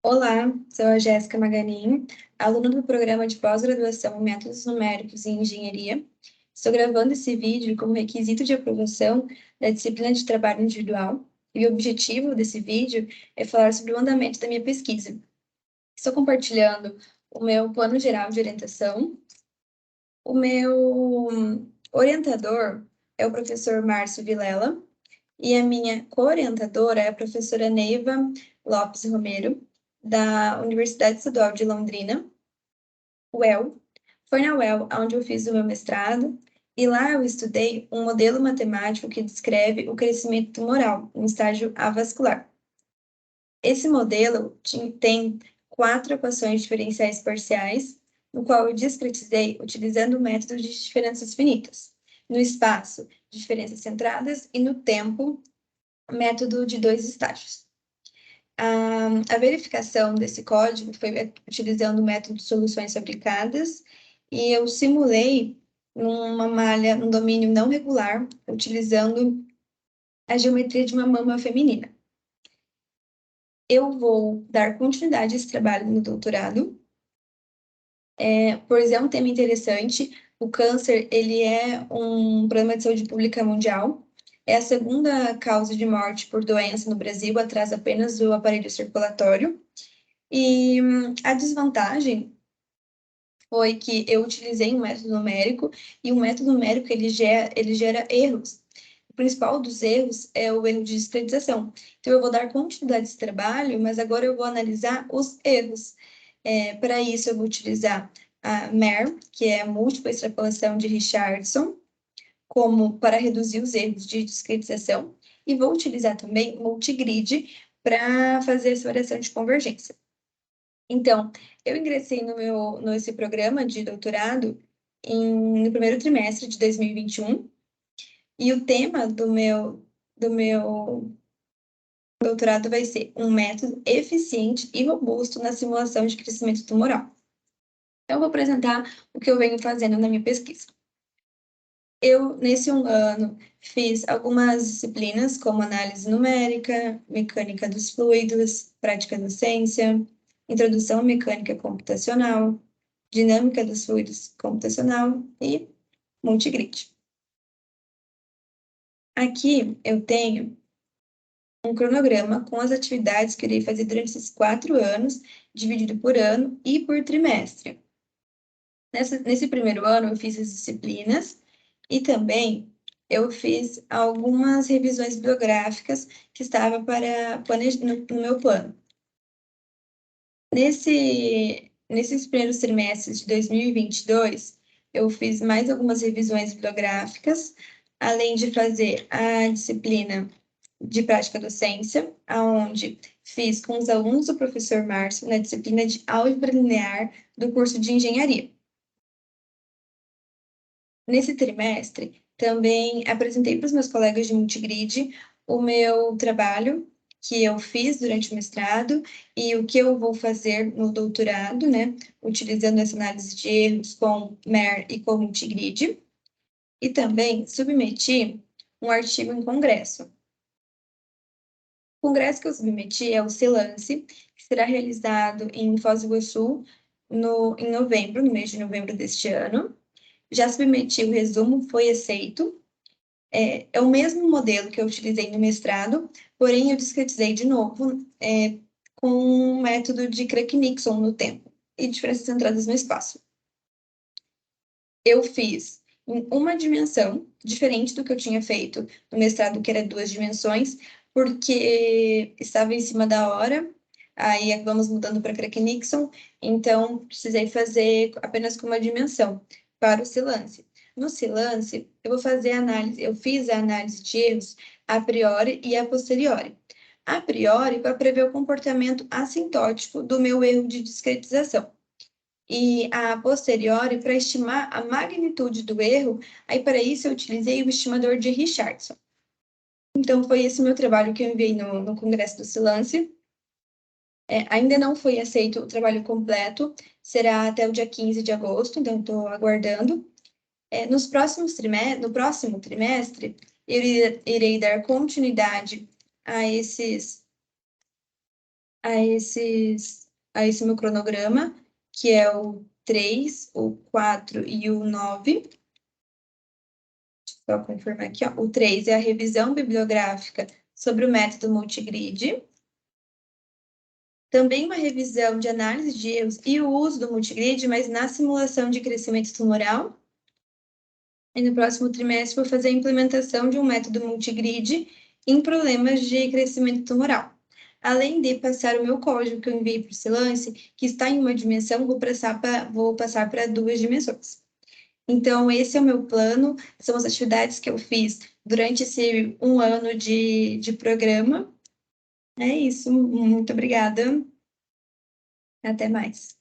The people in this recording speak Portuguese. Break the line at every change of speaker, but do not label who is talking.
Olá, sou a Jéssica Maganin, aluna do programa de pós-graduação em Métodos Numéricos e Engenharia. Estou gravando esse vídeo como requisito de aprovação da disciplina de trabalho individual e o objetivo desse vídeo é falar sobre o andamento da minha pesquisa. Estou compartilhando o meu plano geral de orientação. O meu orientador é o professor Márcio Vilela e a minha co-orientadora é a professora Neiva Lopes Romero, da Universidade Estadual de Londrina, UEL. Foi na UEL onde eu fiz o meu mestrado, e lá eu estudei um modelo matemático que descreve o crescimento tumoral em estágio avascular. Esse modelo tem 4 equações diferenciais parciais, no qual eu discretizei utilizando o método de diferenças finitas, no espaço, diferenças centradas, e no tempo, método de 2 estágios. A verificação desse código foi utilizando o método de soluções fabricadas, e eu simulei numa malha, num domínio não regular, utilizando a geometria de uma mama feminina. Eu vou dar continuidade a esse trabalho no doutorado, pois é um tema interessante. O câncer, ele é um problema de saúde pública mundial. É a segunda causa de morte por doença no Brasil, atrás apenas do aparelho circulatório. E a desvantagem foi que eu utilizei um método numérico, e o método numérico ele gera erros. O principal dos erros é o erro de discretização. Então, eu vou dar continuidade a esse trabalho, mas agora eu vou analisar os erros. Para isso, eu vou utilizar a MER, que é a múltipla extrapolação de Richardson, como para reduzir os erros de discretização, e vou utilizar também multigrid para fazer essa variação de convergência. Então, eu ingressei nesse programa de doutorado no primeiro trimestre de 2021, e o tema do meu doutorado vai ser um método eficiente e robusto na simulação de crescimento tumoral. Então, eu vou apresentar o que eu venho fazendo na minha pesquisa. Eu, nesse um ano, fiz algumas disciplinas, como análise numérica, mecânica dos fluidos, prática docência, introdução à mecânica computacional, dinâmica dos fluidos computacional e multigrid. Aqui eu tenho um cronograma com as atividades que eu irei fazer durante esses 4 anos, dividido por ano e por trimestre. Nesse primeiro ano, eu fiz as disciplinas e também eu fiz algumas revisões bibliográficas que estava no meu plano. Nesses primeiros trimestres de 2022, eu fiz mais algumas revisões bibliográficas, além de fazer a disciplina de prática docência, onde fiz com os alunos do professor Márcio na disciplina de álgebra linear do curso de engenharia. Nesse trimestre, também apresentei para os meus colegas de multigrid o meu trabalho que eu fiz durante o mestrado e o que eu vou fazer no doutorado, né, utilizando essa análise de erros com MER e com multigrid. E também submeti um artigo em congresso. O congresso que eu submeti é o CELANCE, que será realizado em Foz do Iguaçu em novembro, no mês de novembro deste ano. Já submeti o resumo, foi aceito. É o mesmo modelo que eu utilizei no mestrado, porém eu discretizei de novo com um método de Craig-Nixon no tempo e diferenças centradas no espaço. Eu fiz em uma dimensão, diferente do que eu tinha feito no mestrado, que era 2 dimensões, porque estava em cima da hora, aí acabamos mudando para Craig-Nixon, então precisei fazer apenas com uma dimensão para o Silance. No Silance, eu fiz a análise de erros a priori e a posteriori. A priori, para prever o comportamento assintótico do meu erro de discretização. E a posteriori, para estimar a magnitude do erro, aí para isso eu utilizei o estimador de Richardson. Então, foi esse meu trabalho que eu enviei no Congresso do Silance. Ainda não foi aceito o trabalho completo, será até o dia 15 de agosto, então estou aguardando. No próximo trimestre, eu irei dar continuidade a a esse meu cronograma, que é o 3, o 4 e o 9. Só confirmar aqui, ó. O 3 é a revisão bibliográfica sobre o método multigrid. Também uma revisão de análise de erros e o uso do multigrid, mas na simulação de crescimento tumoral. E no próximo trimestre vou fazer a implementação de um método multigrid em problemas de crescimento tumoral. Além de passar o meu código que eu enviei para o Silance, que está em uma dimensão, vou passar para 2 dimensões. Então, esse é o meu plano, são as atividades que eu fiz durante esse 1 ano de programa. É isso, muito obrigada. Até mais.